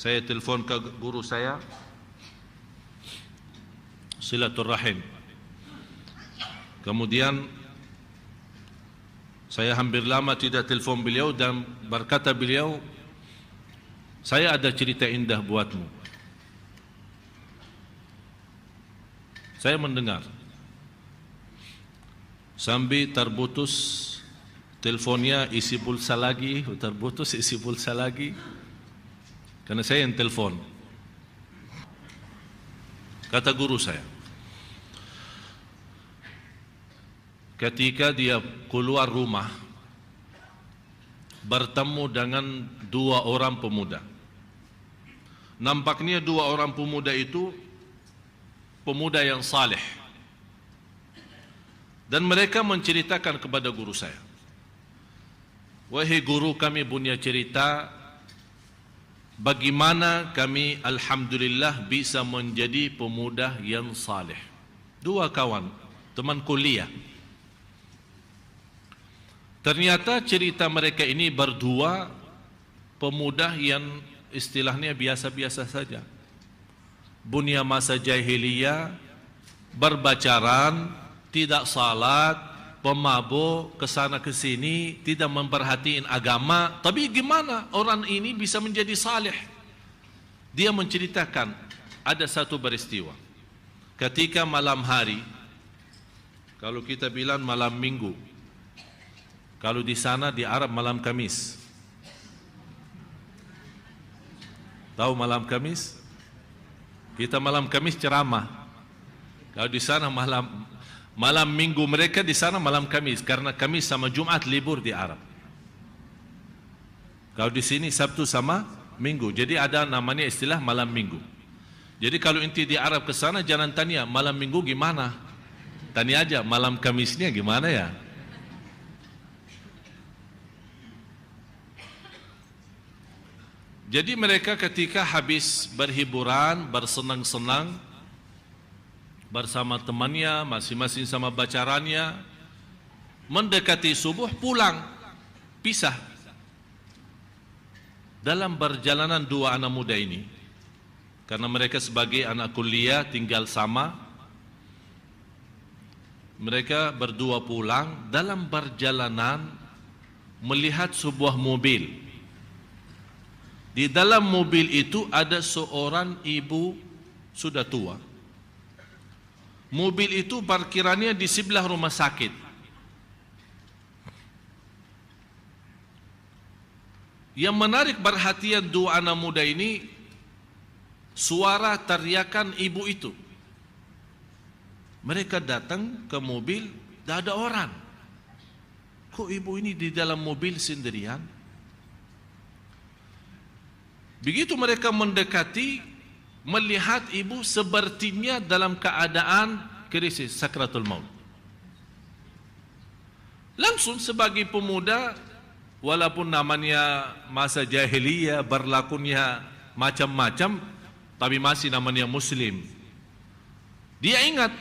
Saya telefon ke guru saya, silaturrahim. Kemudian saya hampir lama tidak telefon beliau dan berkata beliau, saya ada cerita indah buatmu. Saya mendengar. Sambil terputus teleponnya, isi pulsa lagi, terputus isi pulsa lagi. Karena saya yang telepon. Kata guru saya, ketika dia keluar rumah, bertemu dengan dua orang pemuda. Nampaknya dua orang pemuda itu pemuda yang saleh. Dan mereka menceritakan kepada guru saya, wahai guru, kami punya cerita bagaimana kami alhamdulillah bisa menjadi pemuda yang saleh. Dua kawan, teman kuliah. Ternyata cerita mereka ini berdua pemuda yang istilahnya biasa-biasa saja. Bunya masa jahiliyah, berpacaran, tidak salat, pemabuk, kesana kesini, tidak memperhatiin agama. Tapi gimana orang ini bisa menjadi saleh? Dia menceritakan ada satu peristiwa. Ketika malam hari, kalau kita bilang malam minggu, kalau di sana di Arab malam Kamis. Tahu malam Kamis? Kita malam Kamis ceramah. Kalau di sana malam minggu, mereka di sana malam Kamis, karena Kamis sama Jumat libur di Arab. Kalau di sini Sabtu sama Minggu. Jadi ada namanya istilah malam minggu. Jadi kalau inti di Arab ke sana jangan tanya malam minggu gimana. Tanya aja malam Kamisnya gimana ya. Jadi mereka ketika habis berhiburan, bersenang-senang bersama temannya, masing-masing sama pacarannya, mendekati subuh pulang, pisah. Dalam perjalanan dua anak muda ini, karena mereka sebagai anak kuliah tinggal sama, mereka berdua pulang. Dalam perjalanan melihat sebuah mobil. Di dalam mobil itu ada seorang ibu sudah tua. Mobil itu parkirannya di sebelah rumah sakit. Yang menarik perhatian dua anak muda ini, suara teriakan ibu itu. Mereka datang ke mobil, tidak ada orang. Kok ibu ini di dalam mobil sendirian? Begitu mereka mendekati, melihat ibu sepertinya dalam keadaan krisis, sakratul maut. Langsung sebagai pemuda, walaupun namanya masa jahiliyah, berlakunya macam-macam, tapi masih namanya muslim. Dia ingat,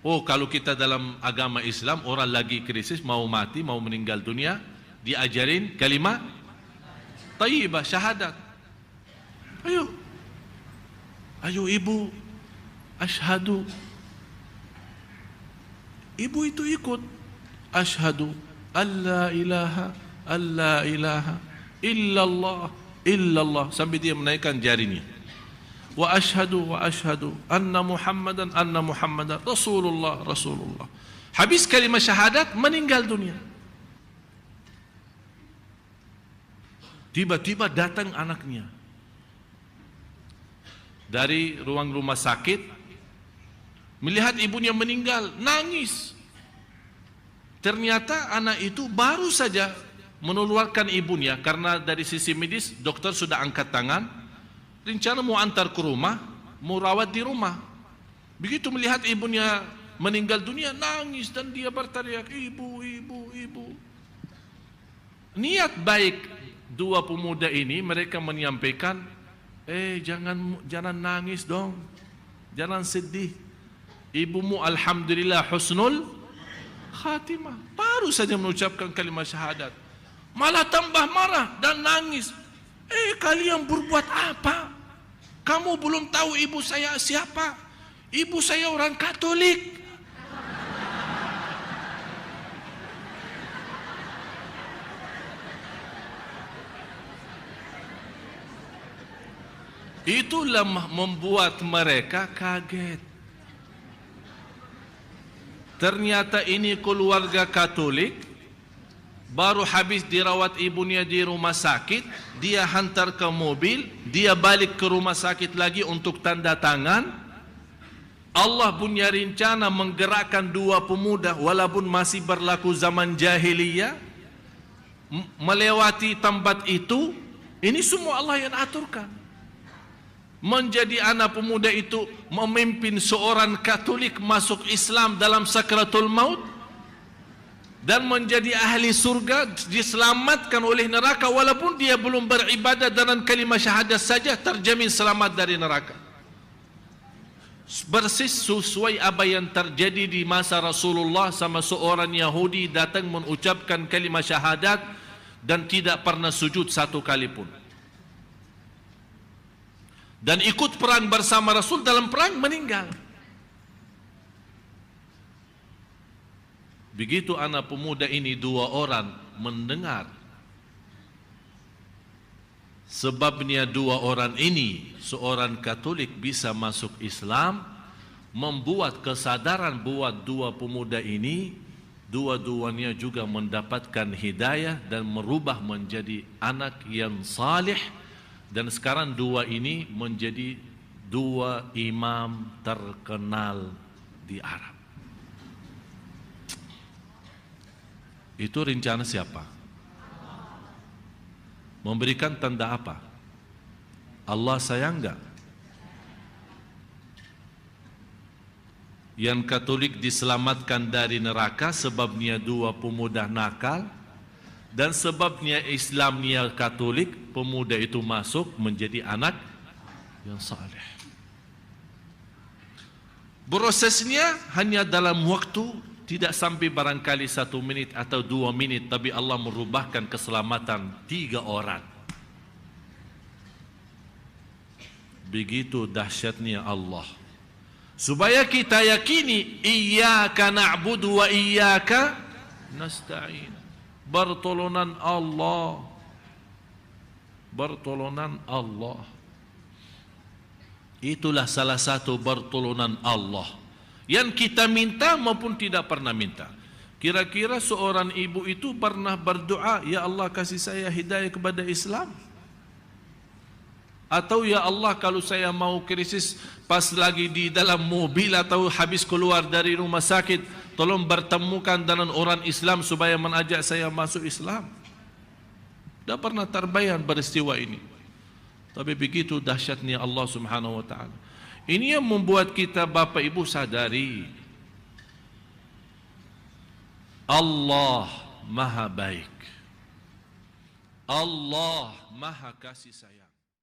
oh kalau kita dalam agama Islam, orang lagi krisis, mau mati, mau meninggal dunia, diajarin kalimat thayyibah, syahadat. Ayo ibu, asyhadu. Ibu itu ikut, asyhadu alla ilaha illallah, sampai dia menaikkan jarinya. Wa asyhadu anna muhammadan rasulullah. Habis kalimat syahadat, meninggal dunia. Tiba-tiba datang anaknya dari ruang rumah sakit, melihat ibunya meninggal, nangis. Ternyata anak itu baru saja mengeluarkan ibunya, karena dari sisi medis dokter sudah angkat tangan, rencana mau antar ke rumah, mau rawat di rumah. Begitu melihat ibunya meninggal dunia, nangis dan dia berteriak, ibu. Niat baik dua pemuda ini, mereka menyampaikan, jangan nangis dong, jangan sedih. Ibumu alhamdulillah husnul khatimah, baru saja mengucapkan kalimat syahadat, malah tambah marah dan nangis. Kalian berbuat apa? Kamu belum tahu ibu saya siapa? Ibu saya orang Katolik. Itulah membuat mereka kaget. Ternyata ini keluarga Katolik, baru habis dirawat ibunya di rumah sakit, dia hantar ke mobil, dia balik ke rumah sakit lagi untuk tanda tangan. Allah punya rencana menggerakkan dua pemuda walaupun masih berlaku zaman jahiliyah, melewati tempat itu. Ini semua Allah yang aturkan. Menjadi anak pemuda itu memimpin seorang Katolik masuk Islam dalam sakratul maut dan menjadi ahli surga, diselamatkan oleh neraka walaupun dia belum beribadah dengan kalimat syahadat saja, terjamin selamat dari neraka. Persis sesuai apa yang terjadi di masa Rasulullah, sama seorang Yahudi datang mengucapkan kalimat syahadat dan tidak pernah sujud satu kali pun, dan ikut perang bersama Rasul, dalam perang meninggal. Begitu anak pemuda ini dua orang mendengar, sebabnya dua orang ini, seorang Katolik bisa masuk Islam, membuat kesadaran buat dua pemuda ini, dua-duanya juga mendapatkan hidayah dan merubah menjadi anak yang saleh. Dan sekarang dua ini menjadi dua imam terkenal di Arab. Itu rencana siapa? Memberikan tanda apa? Allah sayang enggak? Yang Katolik diselamatkan dari neraka sebabnya dua pemuda nakal, dan sebabnya Islamnya Katolik, pemuda itu masuk menjadi anak yang saleh. Prosesnya hanya dalam waktu tidak sampai barangkali 1 menit atau 2 menit, tapi Allah merubahkan keselamatan 3 orang. Begitu dahsyatnya Allah. Supaya kita yakini, iyyaka na'budu wa iyyaka nasta'in. Pertolongan Allah, pertolongan Allah. Itulah salah satu pertolongan Allah yang kita minta maupun tidak pernah minta. Kira-kira seorang ibu itu pernah berdoa, ya Allah kasih saya hidayah kepada Islam? Atau ya Allah kalau saya mau krisis pas lagi di dalam mobil atau habis keluar dari rumah sakit, tolong bertemukan dengan orang Islam supaya mengajak saya masuk Islam. Tidak pernah terbayang peristiwa ini. Tapi begitu dahsyatnya Allah Subhanahu wa taala. Ini yang membuat kita Bapak Ibu sadari, Allah Maha baik. Allah Maha kasih sayang.